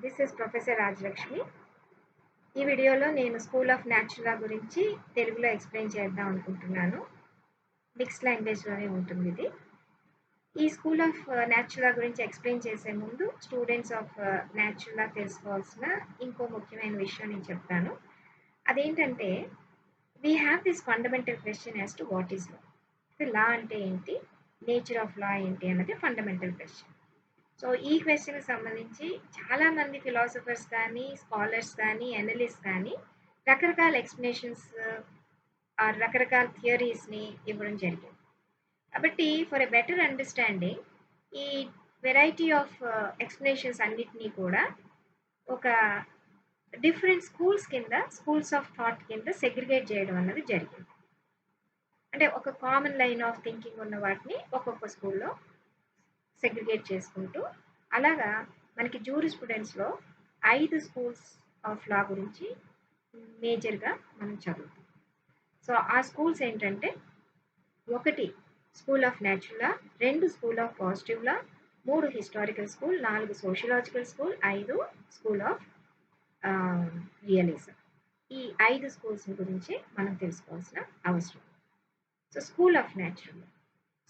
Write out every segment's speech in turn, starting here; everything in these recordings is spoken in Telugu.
This is professor Rajalakshmi. ఈ వీడియోలో నేను స్కూల్ ఆఫ్ న్యాచురల్ లా గురించి తెలుగులో ఎక్స్ప్లెయిన్ చేద్దాం అనుకుంటున్నాను. మిక్స్డ్ లాంగ్వేజ్లోనే ఉంటుంది ఇది. ఈ స్కూల్ ఆఫ్ న్యాచురల్ లా గురించి ఎక్స్ప్లెయిన్ చేసే ముందు స్టూడెంట్స్ ఆఫ్ న్యాచురల్ లా తెలుసుకోవాల్సిన ఇంకో ముఖ్యమైన విషయం నేను చెప్తాను. అదేంటంటే we have this fundamental question as to what is law. Law అంటే ఏంటి, నేచర్ ఆఫ్ లా ఏంటి అన్నది ఫండమెంటల్ క్వశ్చన్. సో ఈ క్వశ్చన్కి సంబంధించి చాలామంది ఫిలాసఫర్స్ కానీ, స్కాలర్స్ కానీ, అనలిస్ట్ కానీ రకరకాల ఎక్స్ప్లెనేషన్స్ రకరకాల థియరీస్ని ఇవ్వడం జరిగింది. కాబట్టి ఫర్ ఎ బెటర్ అండర్స్టాండింగ్ ఈ వెరైటీ ఆఫ్ ఎక్స్ప్లెనేషన్స్ అన్నిటినీ కూడా ఒక డిఫరెంట్ స్కూల్స్ కింద, స్కూల్స్ ఆఫ్ థాట్ కింద సెగ్రిగేట్ చేయడం అన్నది జరిగింది. అంటే ఒక కామన్ లైన్ ఆఫ్ థింకింగ్ ఉన్న వాటిని ఒక్కొక్క స్కూల్లో సెగ్రిగేట్ చేసుకుంటూ, అలాగా మనకి జూరిస్ప్రుడెన్స్లో 5 స్కూల్స్ ఆఫ్ లా గురించి మేజర్గా మనం చదువుతాం. సో ఆ స్కూల్స్ ఏంటంటే 1 school of natural law, 2 school of positive law, 3 historical school, 4 sociological school, 5 school of realism. ఈ 5 స్కూల్స్ గురించి మనం తెలుసుకోవాల్సిన అవసరం. So school of natural law.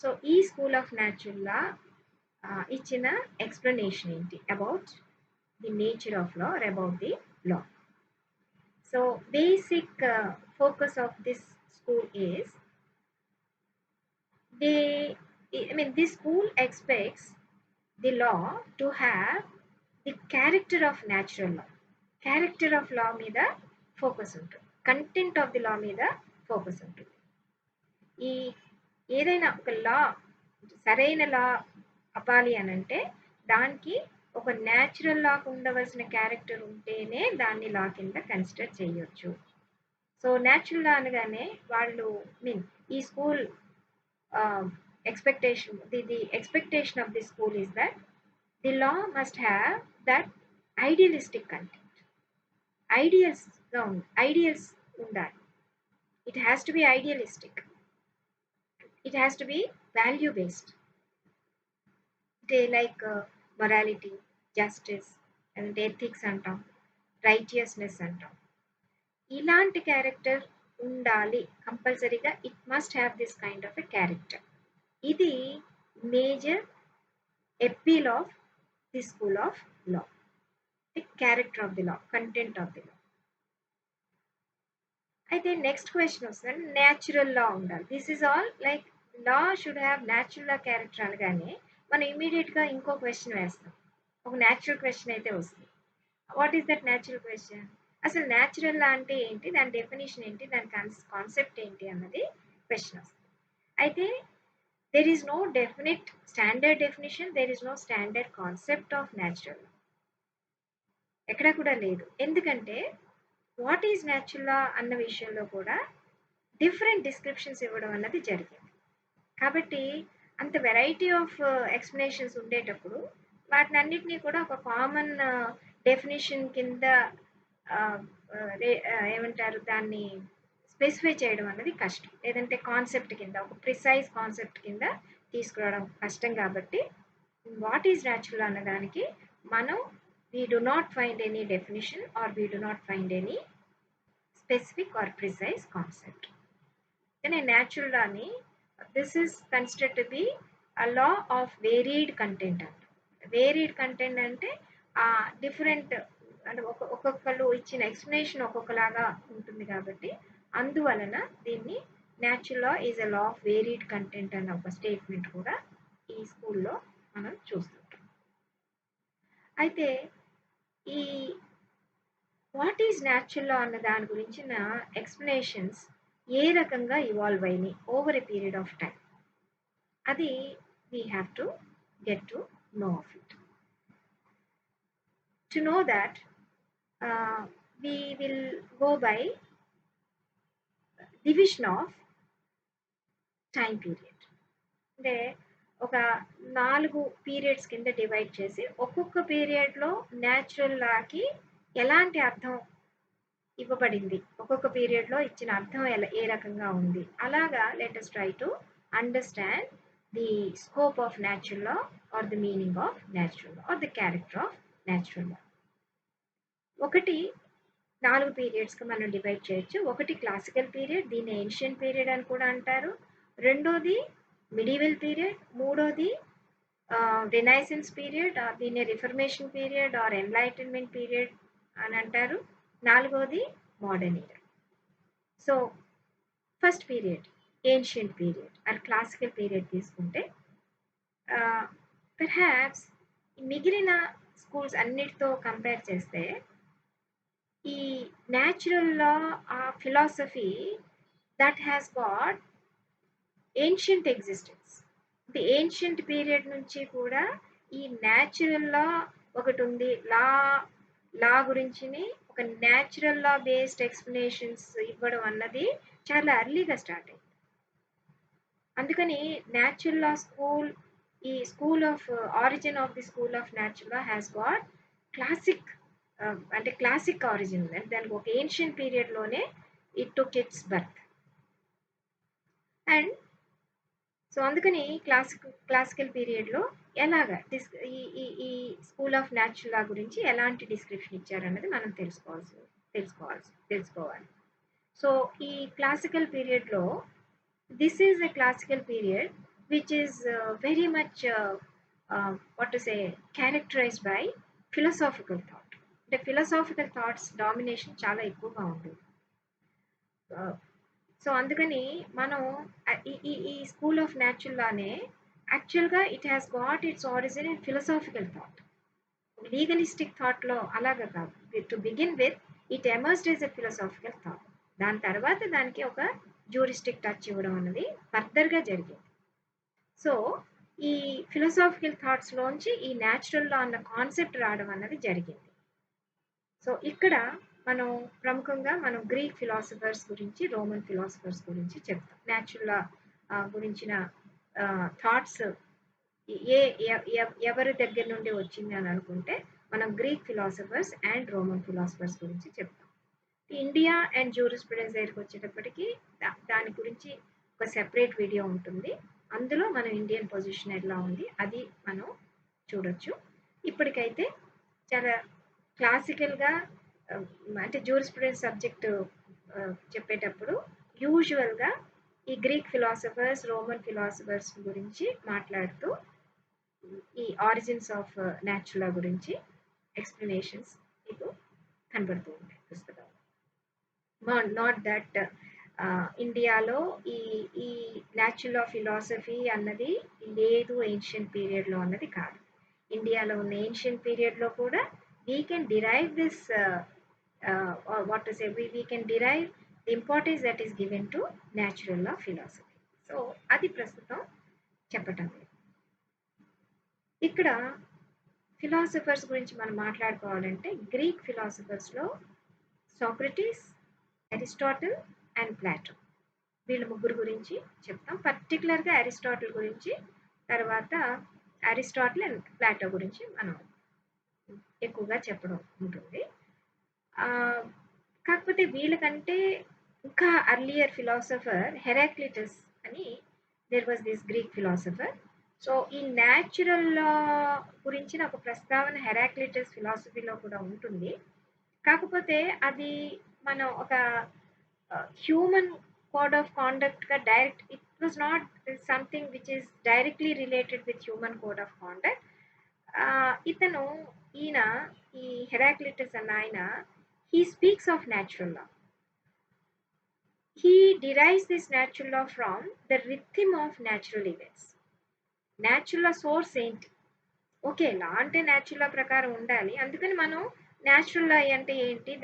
So ఈ స్కూల్ ఆఫ్ న్యాచురల్ లా ఇచ్చిన ఎక్స్ప్లెనేషన్ ఏంటి about the nature of law or about the law. So basic focus of this school is this school expects the law to have the character of natural law. Character of law మీద ఫోకస్ ఉంటుంది, కంటెంట్ ఆఫ్ ది లా మీద ఫోకస్ ఉంటుంది. ఈ ఏదైనా ఒక లా సరైన లా అవ్వాలి అని అంటే దానికి ఒక న్యాచురల్ లాకు ఉండవలసిన క్యారెక్టర్ ఉంటేనే దాన్ని లా కింద కన్సిడర్ చేయొచ్చు. సో న్యాచురల్ లా అనగానే వాళ్ళు ఈ school expectation of the school is that the law must have that idealistic content. Ideals ఉండాలి. It has to be idealistic. It has to be value based. Like morality, justice and ethics అంటాం, రైటియస్నెస్ అంటాం. ఇలాంటి క్యారెక్టర్ ఉండాలి కంపల్సరీగా. It must have this kind of a character. ఇది major appeal of the school of law, the character of the law, content of the law. అయితే నెక్స్ట్ క్వశ్చన్ వస్తుంది, న్యాచురల్ లా ఉండాలి. This is all like law should have natural law character అనగానే మనం ఇమీడియట్గా ఇంకో క్వశ్చన్ వేస్తాం. ఒక న్యాచురల్ క్వశ్చన్ అయితే వస్తుంది. What is that natural question? అసలు న్యాచురల్ లా అంటే ఏంటి, దాని డెఫినేషన్ ఏంటి, దాని కాన్సెప్ట్ ఏంటి అన్నది క్వశ్చన్ వస్తుంది. అయితే there is no definite standard definition, there is no standard concept of natural law. ఎక్కడ కూడా లేదు. ఎందుకంటే వాట్ ఈజ్ న్యాచురల్ లా అన్న విషయంలో కూడా డిఫరెంట్ డిస్క్రిప్షన్స్ ఇవ్వడం అన్నది జరిగింది. కాబట్టి అంత వెరైటీ ఆఫ్ ఎక్స్ప్లెనేషన్స్ ఉండేటప్పుడు వాటిని అన్నిటినీ కూడా ఒక కామన్ డెఫినేషన్ కింద ఏమంటారు దాన్ని స్పెసిఫై చేయడం అనేది కష్టం. లేదంటే కాన్సెప్ట్ కింద, ఒక ప్రిసైజ్ కాన్సెప్ట్ కింద తీసుకురావడం కష్టం. కాబట్టి వాట్ ఈజ్ న్యాచురల్ అన్నదానికి మనం we do not find any definition or we do not find any specific or precise concept. కానీ న్యాచురల్ లాని this is considered to be a law of varied content అంట. వేరీడ్ కంటెంట్ అంటే డిఫరెంట్, అంటే ఒక్కొక్కరు ఇచ్చిన ఎక్స్ప్లెనేషన్ ఒక్కొక్కలాగా ఉంటుంది. కాబట్టి అందువలన దీన్ని natural law is a law of varied content అన్న ఒక స్టేట్మెంట్ కూడా ఈ స్కూల్లో మనం చూస్తుంటాం. అయితే ఈ వాట్ ఈజ్ న్యాచురల్ లా అన్న దాని గురించిన ఎక్స్ప్లెనేషన్స్ ఏ రకంగా ఇవాల్వ్ అయినాయి over a period of time, అది we have to get to know of it. To know that we will go by division of time period. అంటే ఒక 4 పీరియడ్స్ కింద డివైడ్ చేసి ఒక్కొక్క పీరియడ్లో న్యాచురల్ లాకి ఎలాంటి అర్థం ఇవ్వబడింది, ఒక్కొక్క పీరియడ్లో ఇచ్చిన అర్థం ఏ రకంగా ఉంది, అలాగా let us try to understand the scope of natural law or the meaning of natural law or the character of natural law. ఒకటి 4 పీరియడ్స్‌గా మనం డివైడ్ చేయొచ్చు. ఒకటి క్లాసికల్ పీరియడ్, దీన్ని ఏన్షియంట్ పీరియడ్ అని కూడా అంటారు. రెండోది మిడివల్ పీరియడ్, మూడోది రినైసెన్స్ పీరియడ్, దీన్ని reformation period are enlightenment period అని అంటారు. నాలుగోది modern year. So first period ancient period and classical period తీసుకుంటే పెర్హాప్స్ మిగిలిన స్కూల్స్ అన్నిటితో కంపేర్ చేస్తే ఈ న్యాచురల్ లా ఆ philosophy that has got ancient existence. అంటే ఏన్షియంట్ పీరియడ్ నుంచి కూడా ఈ న్యాచురల్ లా ఒకటి ఉంది. లా గురించి ఒక న్యాచురల్ లా బేస్డ్ ఎక్స్ప్లెనేషన్స్ ఇవ్వడం అన్నది చాలా అర్లీగా స్టార్ట్ అయింది. అందుకని న్యాచురల్ లా స్కూల్, ఈ school of origin of the school of natural law has got classic, అంటే క్లాసిక్ ఆరిజిన్. దానికి ఒక ఏన్షియంట్ పీరియడ్లోనే it took its birth. And so అందుకని క్లాసికల్ పీరియడ్లో ఎలాగా ఈ స్కూల్ ఆఫ్ న్యాచురల్ లా గురించి ఎలాంటి డిస్క్రిప్షన్ ఇచ్చారన్నది మనం తెలుసుకోవాలి. సో ఈ క్లాసికల్ పీరియడ్లో this is a classical period which is very much what to say characterised by philosophical thought. అంటే ఫిలాసాఫికల్ థాట్స్ డామినేషన్ చాలా ఎక్కువగా ఉంటుంది. సో అందుకని మనం ఈ స్కూల్ ఆఫ్ న్యాచురల్ లానే యాక్చువల్గా it has got its origin in philosophical thought. Legalistic థాట్లో అలాగా కాదు. To begin with it emerged as a philosophical thought. దాని తర్వాత దానికి ఒక జ్యూరిస్టిక్ టచ్ ఇవ్వడం అన్నది ఫర్దర్గా జరిగింది. సో ఈ ఫిలాసాఫికల్ థాట్స్లోంచి ఈ న్యాచురల్ లా అన్న కాన్సెప్ట్ రావడం అన్నది జరిగింది. సో ఇక్కడ మనం ప్రముఖంగా మనం గ్రీక్ ఫిలాసఫర్స్ గురించి, రోమన్ ఫిలాసఫర్స్ గురించి చెప్తాం. న్యాచురల్ లా గురించిన థాట్స్ ఎవరి దగ్గర నుండి వచ్చింది అని అనుకుంటే మనం Greek philosophers and Roman philosophers గురించి చెప్తాం. ఇండియా అండ్ జూరిస్ప్రుడెన్స్ దగ్గరికి వచ్చేటప్పటికి దాని గురించి ఒక సెపరేట్ వీడియో ఉంటుంది. అందులో మన ఇండియన్ పొజిషన్ ఎలా ఉంది అది మనం చూడొచ్చు. ఇప్పటికైతే చాలా క్లాసికల్గా అంటే జూరిస్ప్రుడెన్స్ సబ్జెక్టు చెప్పేటప్పుడు యూజువల్గా ఈ గ్రీక్ ఫిలాసఫర్స్, రోమన్ ఫిలాసఫర్స్ గురించి మాట్లాడుతూ ఈ ఆరిజిన్స్ ఆఫ్ న్యాచురల్ లా గురించి ఎక్స్ప్లెనేషన్స్ మీకు కనబడుతూ ఉంటాయి పుస్తకాలు. నాట్ దట్ ఇండియాలో ఈ న్యాచురల్ లా ఫిలాసఫీ అన్నది లేదు ఏన్షియంట్ పీరియడ్లో అన్నది కాదు. ఇండియాలో ఉన్న ఏన్షియంట్ పీరియడ్లో కూడా we can derive this what to say we can derive the importance that is given to natural law philosophy. So అది ప్రస్తుతం చెప్పటం లేదు. ఇక్కడ ఫిలాసఫర్స్ గురించి మనం మాట్లాడుకోవాలంటే గ్రీక్ ఫిలాసఫర్స్లో సాక్రటీస్, అరిస్టాటిల్ అండ్ ప్లాటో, వీళ్ళ ముగ్గురు గురించి చెప్తాం. పర్టికులర్గా అరిస్టాటిల్ గురించి, తర్వాత అరిస్టాటిల్ అండ్ ప్లాటో గురించి మనం ఎక్కువగా చెప్పడం ఉంటుంది. కాకపోతే వీళ్ళకంటే ఇంకా అర్లియర్ ఫిలాసఫర్ హెరాక్లిటస్ అని, there was this Greek philosopher. So ఈ న్యాచురల్ లా గురించిన ఒక ప్రస్తావన హెరాక్లిటస్ ఫిలాసఫీలో కూడా ఉంటుంది. కాకపోతే అది మనం ఒక హ్యూమన్ కోడ్ ఆఫ్ కాండక్ట్గా direct, it was not something which is directly related with human code of conduct. ఈయన ఈ హెరాక్లిటస్ అన్న ఆయన he speaks of natural law. He derives this natural law from the rhythm of natural events. Natural law source ఏంటి? ఓకే, లా అంటే న్యాచురల్ లా ప్రకారం ఉండాలి. అందుకని మనం న్యాచురల్ లా అంటే ఏంటి,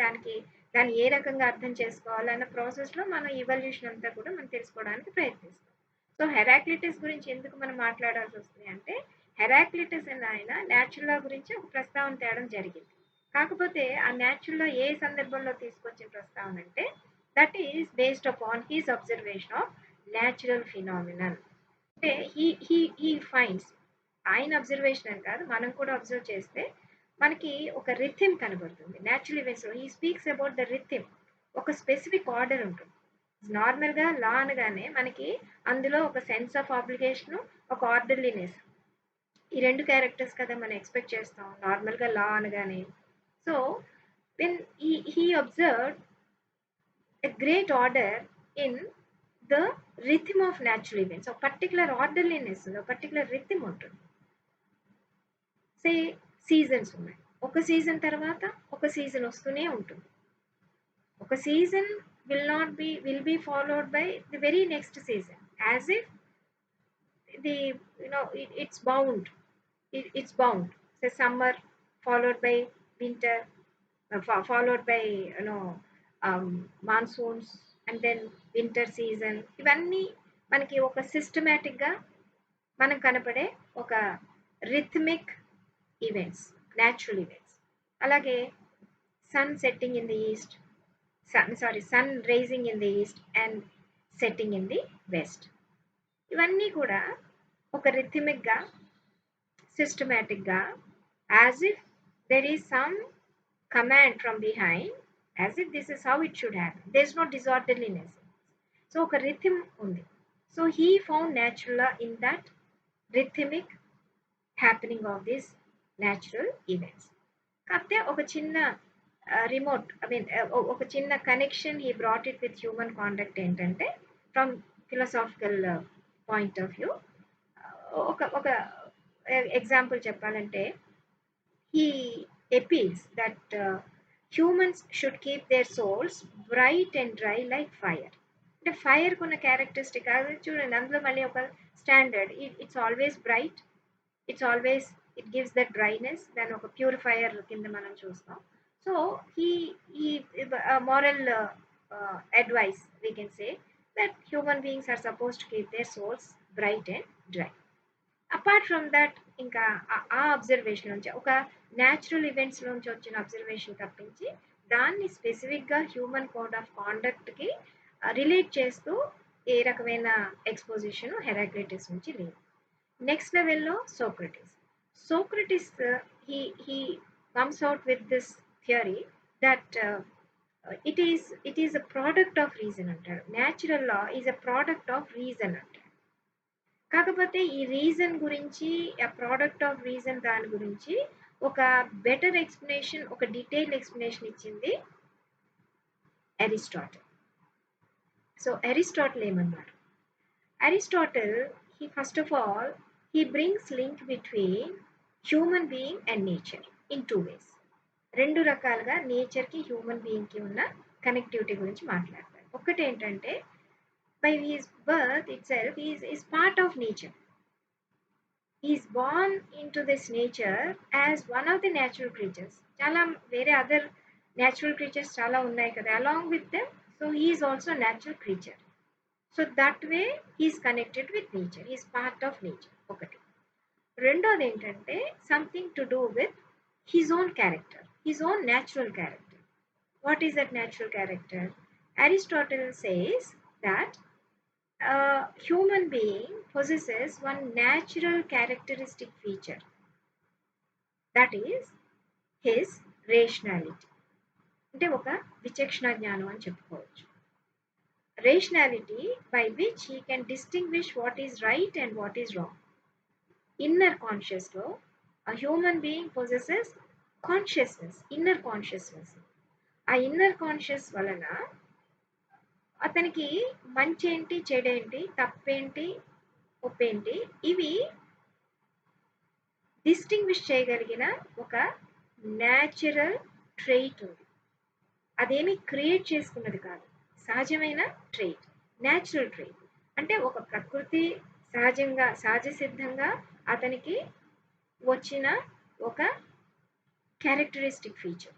దాన్ని ఏ రకంగా అర్థం చేసుకోవాలి అన్న ప్రాసెస్లో మనం ఇవల్యూషన్ అంతా కూడా మనం తెలుసుకోవడానికి ప్రయత్నిస్తాం. సో హెరాక్లిటస్ గురించి ఎందుకు మనం మాట్లాడాల్సి వస్తుంది అంటే, హెరాక్లిటస్ అన్న ఆయన న్యాచురల్ లా గురించి ఒక ప్రస్తావన తేవడం జరిగింది. కాకపోతే ఆ న్యాచురల్ లా ఏ సందర్భంలో తీసుకొచ్చిన ప్రస్తావన అంటే, that is based upon he's observation of natural phenomenon. అంటే హీ ఫైండ్స్, ఆయన అబ్జర్వేషన్ అని కాదు, మనం కూడా అబ్జర్వ్ చేస్తే మనకి ఒక రిథిమ్ కనబడుతుంది న్యాచురల్ ఈవెంట్స్లో. He speaks about the rhythm, ఒక స్పెసిఫిక్ ఆర్డర్ ఉంటుంది. నార్మల్గా లా అనగానే మనకి అందులో ఒక సెన్స్ ఆఫ్ ఆబ్లిగేషన్, ఒక ఆర్డర్లీనెస్, ఈ రెండు క్యారెక్టర్స్ కదా మనం ఎక్స్పెక్ట్ చేస్తాం నార్మల్గా లా అనగానే. So when he observed a great order in the rhythm of natural events, a particular orderliness, a particular rhythm ఉంటుంది. సే సీజన్స్ ఉన్నాయి. ఒక సీజన్ తర్వాత ఒక సీజన్ వస్తూనే ఉంటుంది. ఒక season will be followed by the very next season, as if the it's bound. It's bound. So summer followed by winter, followed by monsoons, and then winter season. ఇవన్నీ మనకి ఒక సిస్టమేటిక్గా మనకు కనపడే ఒక రిథమిక్ ఈవెంట్స్, న్యాచురల్ ఈవెంట్స్. అలాగే sun setting in the east, sun rising in the east and setting in the west. ఇవన్నీ కూడా ఒక రిథమిక్గా, సిస్టమేటిక్గా, as if there is some command from behind, as if this is how it should happen. There is no disorderliness. So ఒక rhythm ఉంది. So he found natural law in that rhythmic happening of these natural events. కాకపోతే ఒక చిన్న రిమోట్ ఒక చిన్న connection he brought it with human conduct ఏంటంటే from philosophical point of view ఒక ఎగ్జాంపుల్ చెప్పాలంటే he appeals that humans should keep their souls bright and dry like fire. అంటే ఫైర్ కొన్న క్యారెక్టరిస్టిక్ అది చూడండి, అందులో మళ్ళీ ఒక standard, it's always bright, it's always it gives that dryness, దాని ఒక ప్యూరిఫైయర్ కింద మనం చూస్తాం. సో ఈ moral advice we can say that human beings are supposed to keep their souls bright and dry. Apart from that ఇంకా ఆ అబ్జర్వేషన్ నుంచి, ఒక న్యాచురల్ ఈవెంట్స్ నుంచి వచ్చిన అబ్జర్వేషన్ తప్పించి దాన్ని స్పెసిఫిక్గా హ్యూమన్ కోడ్ ఆఫ్ కాండక్ట్కి రిలేట్ చేస్తూ ఏ రకమైన ఎక్స్పోజిషన్ హెరాక్లిటస్ నుంచి లేదు. నెక్స్ట్ లెవెల్లో Socrates he comes out with this theory that it is a product of reason అంటాడు. Natural law is a product of reason అంటాడు. కాకపోతే ఈ రీజన్ గురించి, ఆ ప్రోడక్ట్ ఆఫ్ రీజన్ దాని గురించి ఒక బెటర్ ఎక్స్ప్లెనేషన్, ఒక డీటెయిల్ ఎక్స్ప్లెనేషన్ ఇచ్చింది అరిస్టాటిల్. సో అరిస్టాటిల్ ఏమన్నాడు? Aristotle he first of all he brings link between human being and nature in two ways. రెండు రకాలుగా నేచర్కి హ్యూమన్ బీయింగ్కి ఉన్న కనెక్టివిటీ గురించి మాట్లాడతారు. ఒకటి ఏంటంటే by his birth itself he is part of nature. He is born into this nature as one of the natural creatures. Chala vere other natural creatures chala unnai kada, along with them, so he is also a natural creature. So that way he is connected with nature, he is part of nature. ఒకటి. రెండోది ఏంటంటే something to do with his own character, his own natural character. What is that natural character? Aristotle says that a human being possesses one natural characteristic feature, that is his rationality. అంటే ఒక విచక్షణ జ్ఞానం అని చెప్పుకోవచ్చు. Rationality by which he can distinguish what is right and what is wrong. Inner conscious లో a human being possesses consciousness, inner consciousness. ఆ ఇన్నర్ కాన్షియస్ వలన అతనికి మంచేంటి, చెడేంటి, తప్పేంటి, ఒప్పేంటి, ఇవి డిస్టింగ్విష్ చేయగలిగిన ఒక న్యాచురల్ ట్రెయిట్ ఉంది. అదేమి క్రియేట్ చేసుకున్నది కాదు, సహజమైన ట్రెయిట్, న్యాచురల్ ట్రెయిట్. అంటే ఒక ప్రకృతి సహజంగా, సహజ సిద్ధంగా అతనికి వచ్చిన ఒక characteristic feature,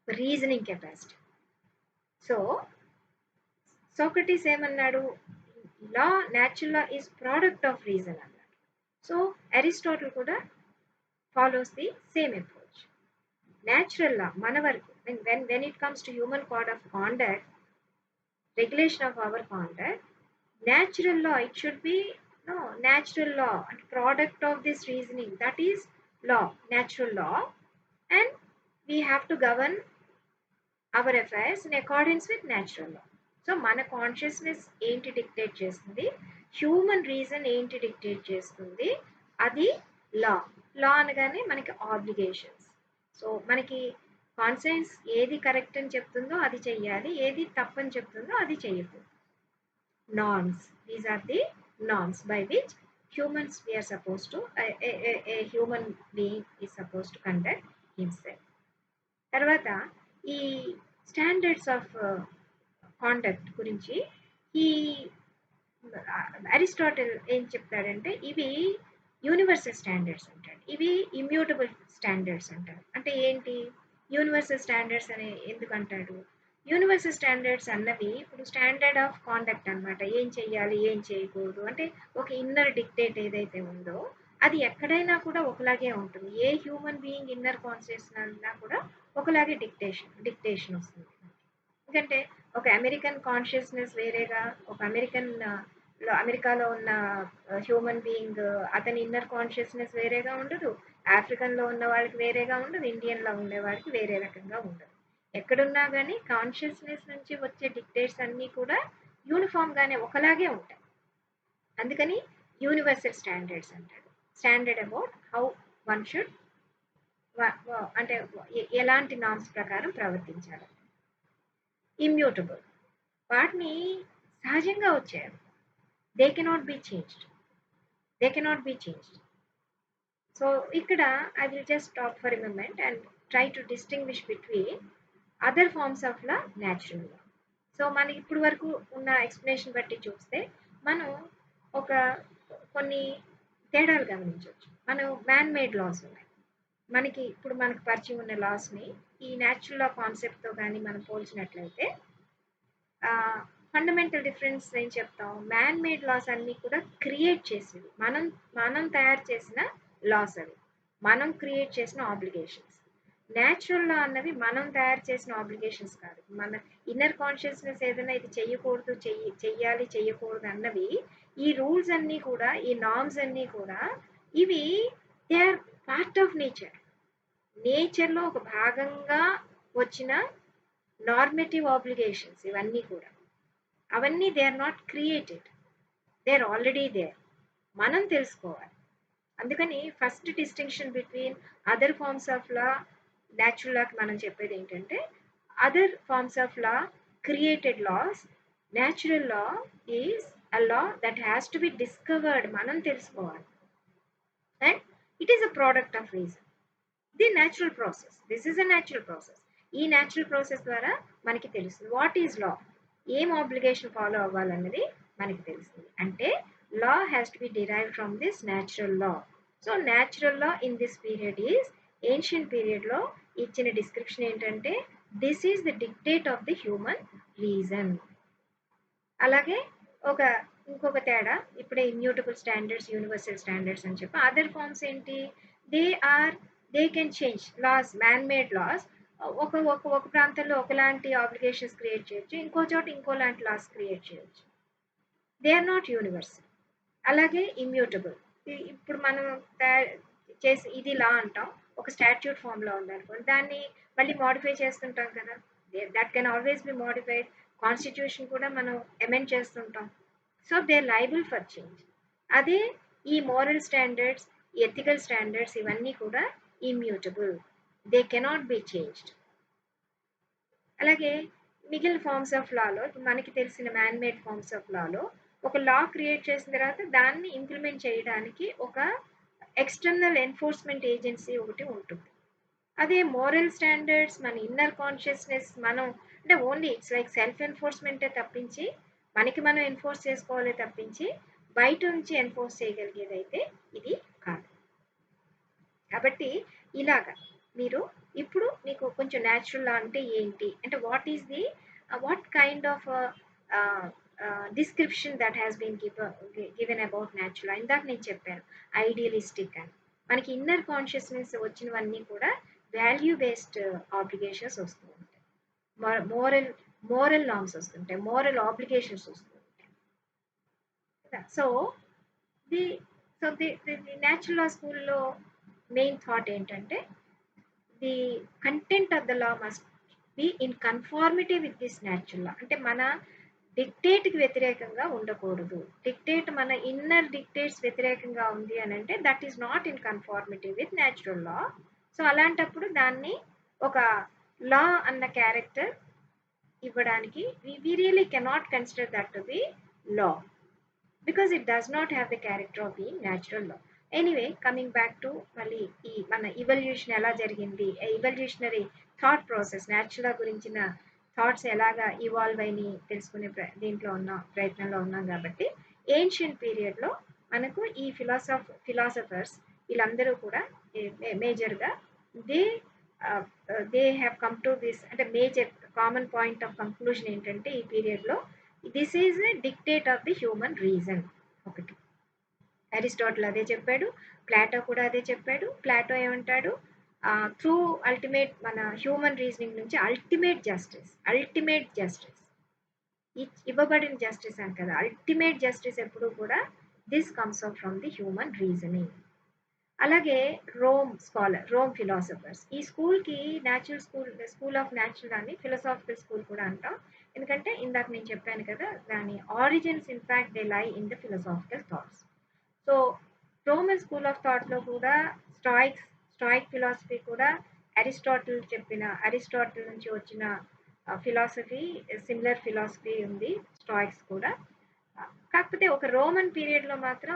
reasoning capacity. So Socrates ఏమన్నాడు? Law, natural law is product of reason అన్నాడు. సో అరిస్టాటిల్ కూడా follows the same approach. Natural law మన వరకు, when it comes to human code of conduct, regulation of our conduct, natural law, it should be natural law and product of this reasoning, that is law, natural law, and we have to govern our affairs in accordance with natural law. So మన కాన్షియస్నెస్ ఏంటి డిక్టేట్ చేస్తుంది, హ్యూమన్ రీజన్ ఏంటి డిక్టేట్ చేస్తుంది, అది లా. లా అనగానే మనకి ఆబ్లిగేషన్స్. సో మనకి కాన్షియన్స్ ఏది కరెక్ట్ అని చెప్తుందో అది చెయ్యాలి, ఏది తప్పని చెప్తుందో అది చెయ్యకూడదు. Norms. These are the norms by which humans we are supposed to a human being is supposed to conduct himself. తర్వాత ఈ స్టాండర్డ్స్ ఆఫ్ కాండక్ట్ గురించి ఈ అరిస్టాటిల్ ఏం చెప్తాడంటే ఇవి యూనివర్సల్ స్టాండర్డ్స్ అంటాడు, ఇవి ఇమ్యూటబుల్ స్టాండర్డ్స్ అంటారు. అంటే ఏంటి యూనివర్సల్ స్టాండర్డ్స్ అని ఎందుకు అంటాడు? యూనివర్సల్ స్టాండర్డ్స్ అన్నవి ఇప్పుడు స్టాండర్డ్ ఆఫ్ కాండక్ట్ అనమాట. ఏం చెయ్యాలి ఏం చేయకూడదు అంటే ఒక ఇన్నర్ డిక్టేట్ ఏదైతే ఉందో అది ఎక్కడైనా కూడా ఒకలాగే ఉంటుంది. A human being inner consciousness కూడా ఒకలాగే డిక్టేషన్ వస్తుంది. ఎందుకంటే ఒక అమెరికన్ కాన్షియస్నెస్ వేరేగా, ఒక అమెరికాలో ఉన్న హ్యూమన్ బీయింగ్ అతని ఇన్నర్ కాన్షియస్నెస్ వేరేగా ఉండదు, ఆఫ్రికన్లో ఉన్న వాళ్ళకి వేరేగా ఉండదు, ఇండియన్లో ఉండే వాళ్ళకి వేరే రకంగా ఉండదు. ఎక్కడున్నా కానీ కాన్షియస్నెస్ నుంచి వచ్చే డిక్టేట్స్ అన్నీ కూడా యూనిఫామ్గానే ఒకలాగే ఉంటాయి. అందుకని యూనివర్సల్ స్టాండర్డ్స్ అంటాడు. Standard about how one should అంటే ఎలాంటి నామ్స్ ప్రకారం ప్రవర్తించాలి. ఇమ్యూటబుల్, వాటిని సహజంగా వచ్చారు. They cannot be changed. So ఇక్కడ I will just stop for a moment and try to distinguish between other forms of law, natural law. So మనకి ఇప్పుడు వరకు ఉన్న ఎక్స్ప్లెనేషన్ బట్టి చూస్తే మనం కొన్ని తేడాలు గమనించవచ్చు. మనం మ్యాన్ మేడ్ లాస్ ఉన్నాయి, మనకు పరిచయం ఉన్న లాస్ని ఈ న్యాచురల్ లా కాన్సెప్ట్తో కానీ మనం పోల్చినట్లయితే ఫండమెంటల్ డిఫరెన్స్ ఏం చెప్తాం? మ్యాన్ మేడ్ లాస్ అన్నీ కూడా క్రియేట్ చేసేవి, మనం తయారు చేసిన లాస్, అవి మనం క్రియేట్ చేసిన ఆబ్లిగేషన్స్. న్యాచురల్ లా అన్నవి మనం తయారు చేసిన ఆబ్లిగేషన్స్ కాదు. మన ఇన్నర్ కాన్షియస్నెస్ ఏదైనా ఇది చెయ్యకూడదు చెయ్యాలి చెయ్యకూడదు అన్నవి, ఈ రూల్స్ అన్నీ కూడా, ఈ నార్మ్స్ అన్నీ కూడా ఇవి దే ఆర్ పార్ట్ ఆఫ్ నేచర్లో ఒక భాగంగా వచ్చిన నార్మేటివ్ ఆబ్లిగేషన్స్. ఇవన్నీ కూడా అవన్నీ they are not created, they are already there. మనం తెలుసుకోవాలి. అందుకని first distinction between other forms of law, natural లాకి మనం చెప్పేది ఏంటంటే other forms of law created laws, natural law is a law that has to be discovered. మనం తెలుసుకోవాలి. And it is a product of reason. The natural process, this is a natural process. ఈ న్యాచురల్ ప్రాసెస్ ద్వారా మనకి తెలుస్తుంది వాట్ ఈజ్ లా, ఏం ఆబ్లిగేషన్ ఫాలో అవ్వాలన్నది మనకి తెలుస్తుంది. అంటే లా has to B derived from this natural law. So natural law in this period is, ancient పీరియడ్లో ఇచ్చిన డిస్క్రిప్షన్ ఏంటంటే this is the dictate of the human reason. అలాగే ఇంకొక తేడా, ఇప్పుడే ఇమ్యూటబుల్ స్టాండర్డ్స్, యూనివర్సల్ స్టాండర్డ్స్ అని చెప్పి, అదర్ ఫార్మ్స్ ఏంటి? They can change laws, man made laws. ఒక ప్రాంతంలో ఒకలాంటి ఆబ్లిగేషన్స్ క్రియేట్ చేయొచ్చు, ఇంకో చోట ఇంకోలాంటి లాస్ క్రియేట్ చేయొచ్చు. They are not universal. అలాగే ఇమ్యూటబుల్, ఇప్పుడు మనం చేసి ఇది లా అంటాం, ఒక స్టాట్యూట్ ఫామ్లో ఉందనుకోండి, దాన్ని మళ్ళీ మాడిఫై చేస్తుంటాం కదా, that can always be modified. Constitution కూడా మనం అమెండ్ చేస్తుంటాం. So they are liable for change. అదే ఈ మోరల్ స్టాండర్డ్స్, ఎథికల్ స్టాండర్డ్స్ ఇవన్నీ కూడా immutable, they cannot be changed. అలాగే మిగిలిన ఫార్మ్స్ ఆఫ్ లాలో, మనకి తెలిసిన మ్యాన్ మేడ్ ఫార్మ్స్ ఆఫ్ లాలో ఒక లా క్రియేట్ చేసిన తర్వాత దాన్ని ఇంప్లిమెంట్ చేయడానికి ఒక ఎక్స్టర్నల్ ఎన్ఫోర్స్మెంట్ ఏజెన్సీ ఒకటి ఉంటుంది. అదే మోరల్ స్టాండర్డ్స్, మన ఇన్నర్ కాన్షియస్నెస్, మనం అంటే ఓన్లీ ఇట్స్ లైక్ సెల్ఫ్ ఎన్ఫోర్స్మెంటే తప్పించి, మనకి మనం ఎన్ఫోర్స్ చేసుకోవాలే తప్పించి బయట నుంచి ఎన్ఫోర్స్ చేయగలిగేదైతే ఇది కాదు. కాబట్టి ఇలాగా ఇప్పుడు మీకు కొంచెం న్యాచురల్ లా అంటే ఏంటి అంటే what kind of description that has been given about natural law. ఇందాక నేను చెప్పాను ఐడియలిస్టిక్ అని. మనకి ఇన్నర్ కాన్షియస్నెస్ వచ్చినవన్నీ కూడా వాల్యూ బేస్డ్ ఆబ్లిగేషన్స్ వస్తూ ఉంటాయి, మోరల్ నార్మ్స్ వస్తుంటాయి, మోరల్ ఆబ్లిగేషన్స్ వస్తూ ఉంటాయి. సో ది న్యాచురల్ లా స్కూల్లో మెయిన్ థాట్ ఏంటంటే the content of the law must be in conformity with this natural law. అంటే మన డిక్టేట్కి వ్యతిరేకంగా ఉండకూడదు. డిక్టేట్ మన ఇన్నర్ డిక్టేట్స్ వ్యతిరేకంగా ఉంది అని అంటే that is not in conformity with natural law. So అలాంటప్పుడు దాన్ని ఒక లా అన్న క్యారెక్టర్ ఇవ్వడానికి we really cannot consider that to be law because it does not have the character of being natural law. Anyway, coming back to మళ్ళీ ఈ మన ఇవల్యూషన్ ఎలా జరిగింది, ఇవల్యూషనరీ థాట్ ప్రాసెస్ న్యాచురల్ గురించిన థాట్స్ ఎలాగా ఇవాల్వ్ అయిని తెలుసుకునే దీంట్లో ఉన్న ప్రయత్నంలో ఉన్నాం కాబట్టి ఏన్షియంట్ పీరియడ్లో మనకు ఈ ఫిలాసఫర్స్ వీళ్ళందరూ కూడా మేజర్గా they they have come to this అంటే major common point of conclusion ఏంటంటే ఈ పీరియడ్లో this is dictate of the human reason ఒకటి. అరిస్టాటిల్ అదే చెప్పాడు, ప్లాటో కూడా అదే చెప్పాడు. ప్లాటో ఏమంటాడు, త్రూ అల్టిమేట్ మన హ్యూమన్ రీజనింగ్ నుంచి అల్టిమేట్ జస్టిస్ ఇవ్వబడిన జస్టిస్ అని కదా, అల్టిమేట్ జస్టిస్ ఎప్పుడు కూడా this comes out from the human reasoning. అలాగే రోమ్ ఫిలాసఫర్స్ ఈ స్కూల్కి స్కూల్ ఆఫ్ న్యాచురల్ అని ఫిలాసాఫికల్ స్కూల్ కూడా అంటాం. ఎందుకంటే ఇందాక నేను చెప్పాను కదా, దాని origins in fact they lie in the philosophical thoughts. So Roman school of థాట్లో కూడా స్టాయిక్ ఫిలాసఫీ కూడా అరిస్టాటిల్ నుంచి వచ్చిన ఫిలాసఫీ, సిమిలర్ ఫిలాసఫీ ఉంది స్టాయిక్స్ కూడా. కాకపోతే ఒక రోమన్ పీరియడ్లో మాత్రం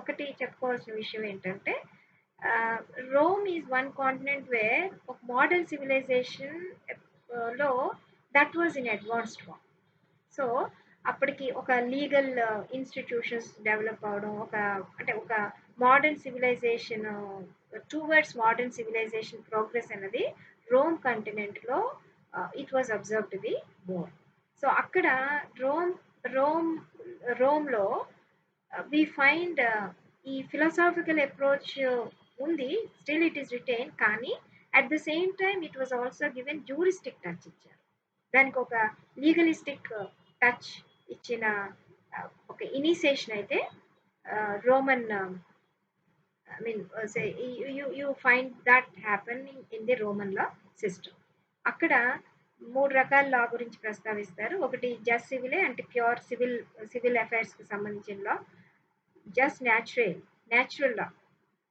ఒకటి చెప్పుకోవాల్సిన విషయం ఏంటంటే, Rome is one continent where ఒక మోడర్న్ సివిలైజేషన్ లో that was in advanced form. So అప్పటికి ఒక లీగల్ ఇన్స్టిట్యూషన్స్ డెవలప్ అవడం, ఒక modern civilization towards modern civilization progress అన్నది రోమ్ కంటినెంట్లో it was observe to be more. So అక్కడ రోమ్లో వి ఫైండ్ ఈ ఫిలాసాఫికల్ అప్రోచ్ ఉంది, స్టిల్ ఇట్ ఈస్ రిటైన్, కానీ at the same time it was also given juristic touch ఇచ్చారు. దానికి ఒక లీగలిస్టిక్ టచ్ ఇచ్చిన ఒక ఇనిషియేషన్ అయితే Roman I mean you find that happening in the Roman law system. అక్కడ 3 రకాల లా గురించి ప్రస్తావిస్తారు. ఒకటి జస్ట్ సివిలే అంటే ప్యూర్ సివిల్ అఫైర్స్కి సంబంధించిన లా. జస్ట్ న్యాచురల్ లా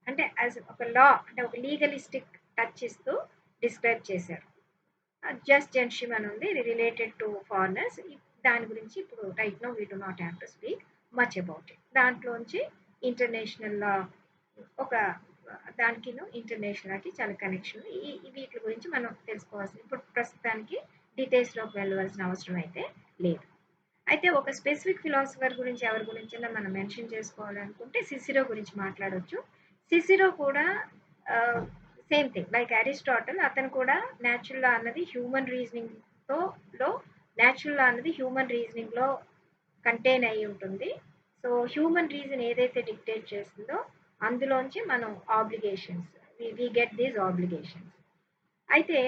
అంటే యాజ్ ఒక లా అంటే ఒక లీగలిస్టిక్ టచ్ ఇస్తూ డిస్క్రైబ్ చేశారు. జస్ట్ జెన్షిమ్ అని ఉంది, ఇది రిలేటెడ్ టు ఫారినర్స్. దాని గురించి ఇప్పుడు right now we do not have to speak much about it. దాంట్లోంచి ఇంటర్నేషనల్ లా దానికి ఇంటర్నేషనల్కి చాలా కనెక్షన్. వీటి గురించి మనం తెలుసుకోవాల్సింది ఇప్పుడు ప్రస్తుతానికి డీటెయిల్స్లోకి వెళ్ళవలసిన అవసరం అయితే లేదు. అయితే ఒక స్పెసిఫిక్ ఫిలాసఫర్ గురించి ఎవరి గురించైనా మనం మెన్షన్ చేసుకోవాలనుకుంటే సిసిరో గురించి మాట్లాడవచ్చు. సిసిరో కూడా సేమ్ థింగ్ లైక్ అరిస్టాటిల్, అతను కూడా న్యాచురల్ లా అన్నది హ్యూమన్ రీజనింగ్లో కంటైన్ అయి ఉంటుంది. సో హ్యూమన్ రీజన్ ఏదైతే డిక్టేట్ చేస్తుందో అందులోంచి మనం obligations we get these obligations. అయితే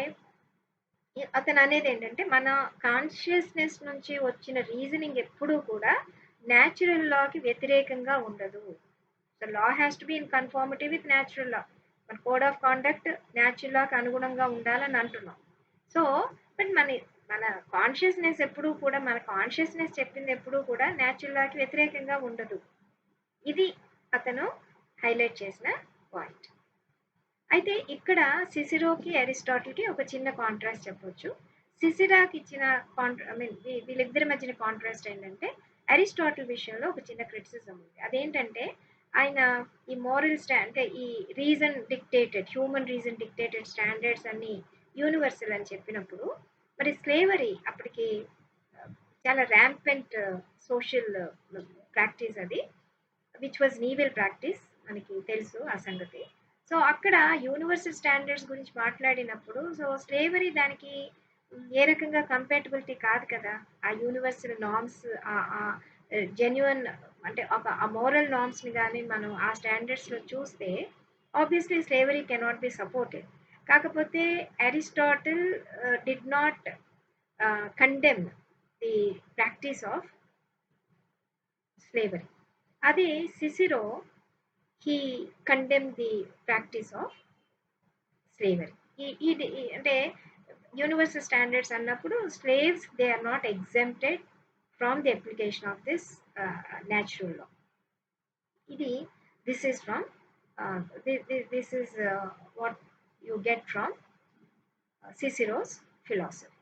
అతను అనేది ఏంటంటే మన కాన్షియస్నెస్ నుంచి వచ్చిన రీజనింగ్ ఎప్పుడూ కూడా న్యాచురల్ లాకి వ్యతిరేకంగా ఉండదు. The law has to be in conformity with natural law. మన కోడ్ ఆఫ్ కాండక్ట్ న్యాచురల్ లాకి అనుగుణంగా ఉండాలని అంటున్నాం. సో బట్ మన కాన్షియస్నెస్ ఎప్పుడూ కూడా మన కాన్షియస్నెస్ చెప్పింది ఎప్పుడూ కూడా న్యాచురల్ లాకి వ్యతిరేకంగా ఉండదు. ఇది అతను హైలైట్ చేసిన పాయింట్. అయితే ఇక్కడ సిసిరోకి అరిస్టాటిల్కి ఒక చిన్న కాంట్రాస్ట్ చెప్పొచ్చు. సిసిరాకి ఇచ్చిన వీళ్ళిద్దరి మధ్యన కాంట్రాస్ట్ ఏంటంటే అరిస్టాటిల్ విషయంలో ఒక చిన్న క్రిటిసిజం ఉంది. అదేంటంటే ఆయన ఈ అంటే ఈ హ్యూమన్ రీజన్ డిక్టేటెడ్ స్టాండర్డ్స్ అన్ని యూనివర్సల్ అని చెప్పినప్పుడు మరి స్లేవరీ అప్పటికి చాలా ర్యాంపెంట్ సోషల్ ప్రాక్టీస్ అది, విచ్ వాజ్ నీవెల్ ప్రాక్టీస్, మనకి తెలుసు ఆ సంగతి. సో అక్కడ యూనివర్సల్ స్టాండర్డ్స్ గురించి మాట్లాడినప్పుడు సో స్లేవరీ దానికి ఏ రకంగా కంపాటబిలిటీ కాదు కదా. ఆ యూనివర్సల్ నార్మ్స్ జెన్యున్ అంటే ఆ మోరల్ నార్మ్స్ని కానీ మనం ఆ స్టాండర్డ్స్లో చూస్తే obviously slavery cannot be supported. కాకపోతే Aristotle did not condemn the practice of slavery. అదే Cicero he condemned the practice of slavery. అంటే యూనివర్సల్ స్టాండర్డ్స్ అన్నప్పుడు slaves they are not exempted from the application of this natural law. This is from this is what you get from Cicero's philosophy.